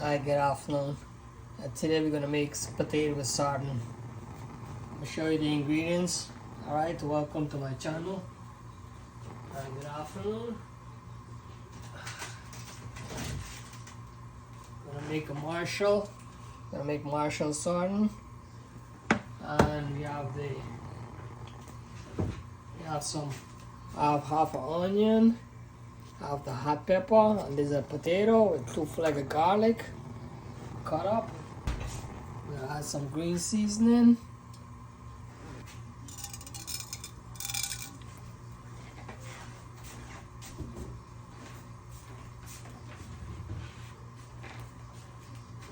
Hi, good afternoon. Today we're gonna make potato with sardine. I'll show you the ingredients. Alright, welcome to my channel. Good afternoon. Gonna make a Marshall. Gonna make Marshall sardine. And we have I have half an onion, have the hot pepper, and there's a potato with 2 flags of garlic cut up. We'll add some green seasoning.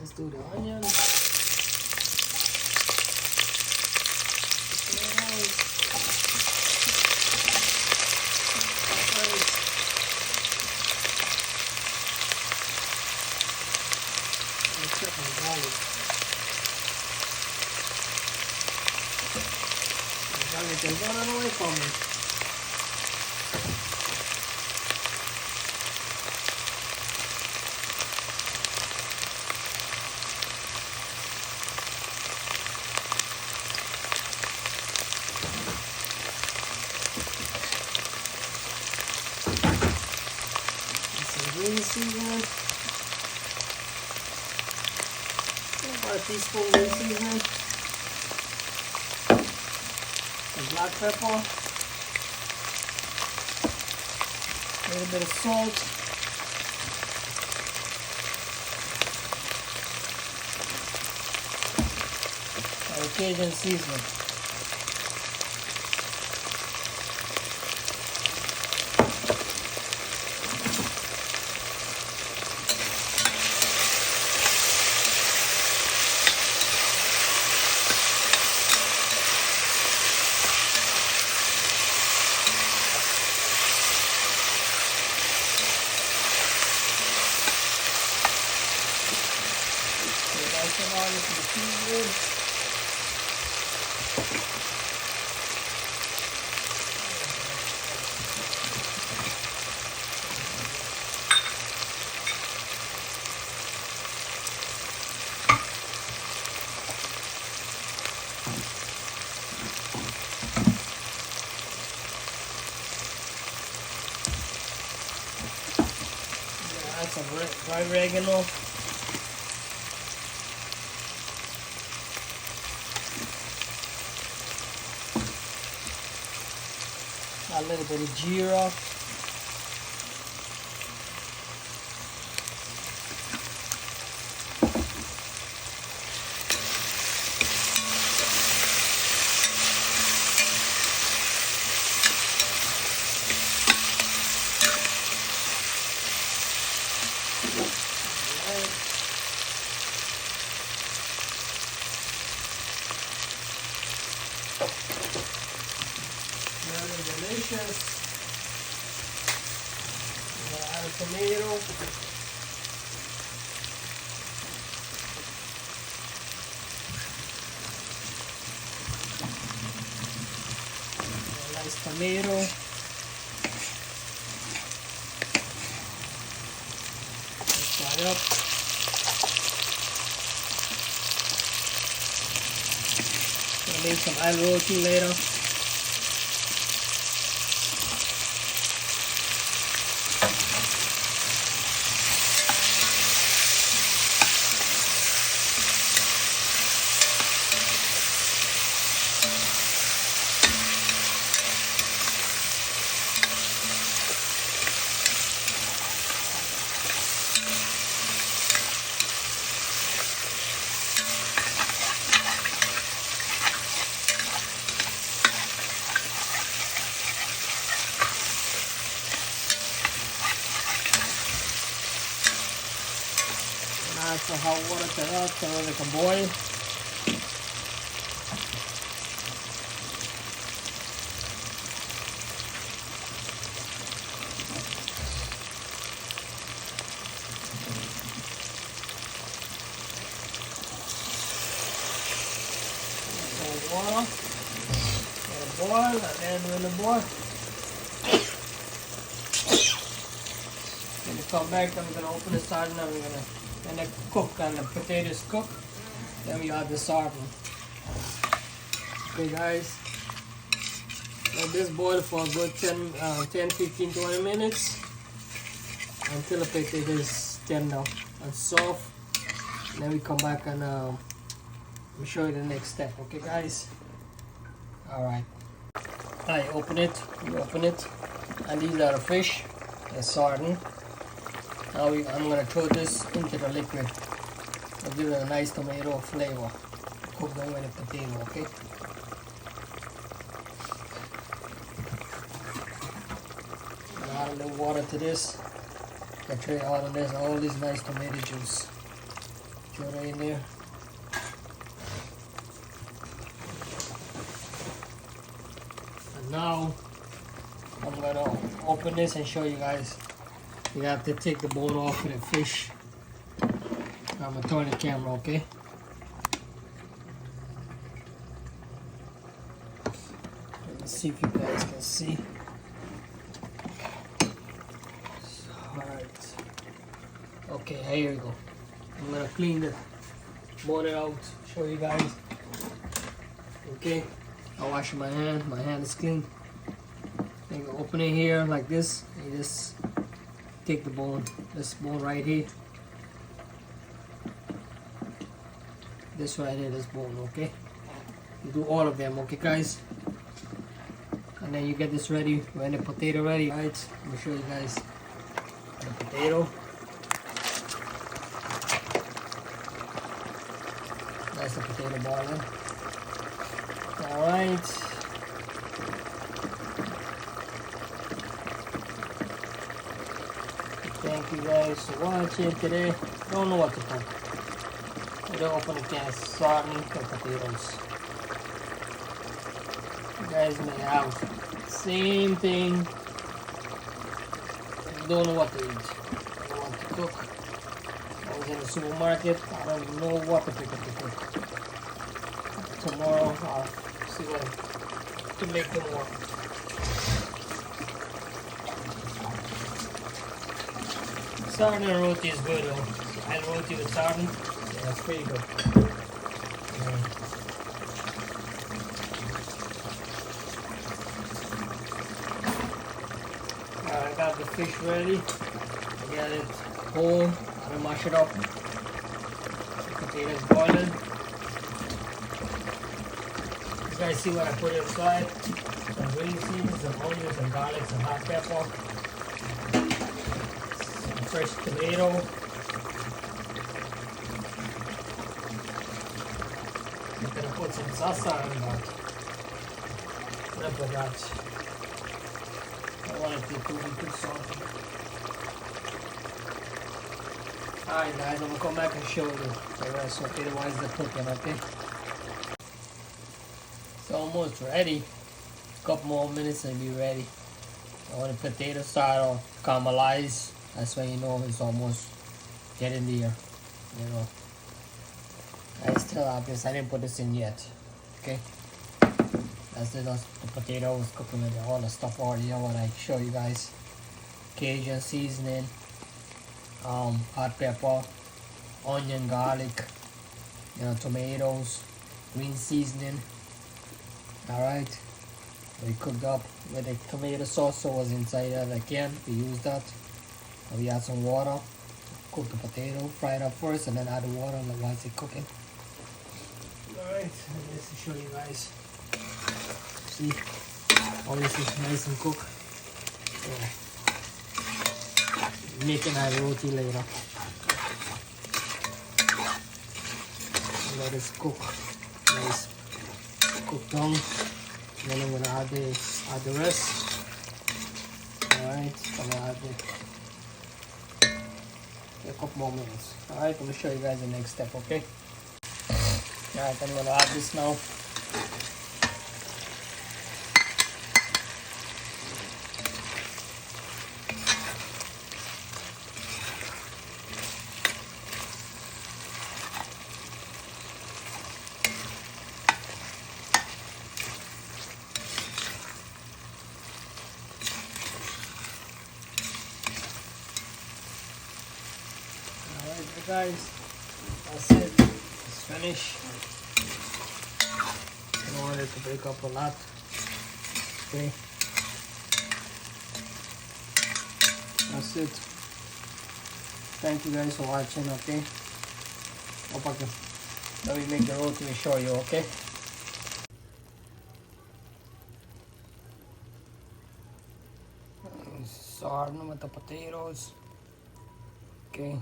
Let's do the onion. Garlic is running away from me. Some green seasoning. About a teaspoon green seasoning. Some black pepper. A little bit of salt. Our Cajun seasoning. Add some dry oregano. A little bit of jeera. Smelling delicious. I'm gonna add a tomato. A nice tomato. Let's fry up. Gonna make some roti later. Add some hot water to that so it can boil. Some water. Let it boil, and then when it boils, when it come back, I'm gonna open the sardine and we're gonna When they cook and the potatoes cook, then we add the sardine. Okay guys, let this boil for a good 10, 15, 20 minutes until the potato is tender and soft. And then we come back and I'll show you the next step. Okay guys. Alright. I open it, you open it, and these are the fish, the sardine. Now I'm gonna throw this into the liquid. It'll give it a nice tomato flavor. Cook them with the potato, okay? Add a little water to this. I tray out of this, all this nice tomato juice. Throw it in there. And now I'm gonna open this and show you guys. You have to take the bone off of the fish. I'm gonna turn the camera, okay? Let's see if you guys can see. Alright. Okay, here we go. I'm gonna clean the bone out, show you guys. Okay, I wash my hand is clean. Then you open it here like this, and you just take the bone, this bone right here. This right here, this bone, okay? You do all of them, okay guys? And then you get this ready, when the potato ready, right? Let me show you guys the potato. That's the potato boiling. Alright. Thank you guys for watching today. Don't know what to cook. I don't open the can, sardine and potatoes. You guys may have same thing. Don't know what to eat. I don't want to cook. I was in the supermarket. I don't even know what to pick up to cook. Tomorrow I'll see what to make them work. Sardine and roti is good though. I had roti with sardine. Yeah, that's pretty good. Alright, I got the fish ready. I got it whole. I'm gonna mash it up. The potatoes boiling. You guys see what I put inside? Some green seeds, some onions, some garlic, some hot pepper. Fresh tomato. I'm gonna put some salsa in that. I forgot. I want it to be too salty. Alright guys, I'm gonna come back and show you the rest of it while it's cooking, okay? It's almost ready. A couple more minutes and be ready. I want the potato start to caramelize. That's when you know it's almost getting there, you know. I still have this, I didn't put this in yet, okay? That's the potato was cooking with all the stuff already. I want to show you guys. Cajun seasoning, hot pepper, onion, garlic, you know, tomatoes, green seasoning. Alright, we cooked up with the tomato sauce, so was inside of the can. We used that. We add some water, cook the potato, fry it up first, and then add the water while it's cooking. Alright, let's show you guys. See, all this is nice and cooked. So, making our roti later. Let this cook. Nice, cook down. Then I'm gonna add the rest. Alright, I'm gonna add a couple more minutes. Alright, I'm gonna show you guys the next step, okay? Alright, I'm gonna add this now. guys, that's it. It's finished. I don't want it to break up a lot. Okay. That's it. Thank you guys for watching, okay? Hope I can, let me make the roti and show you, okay? Sardine with the potatoes. Okay.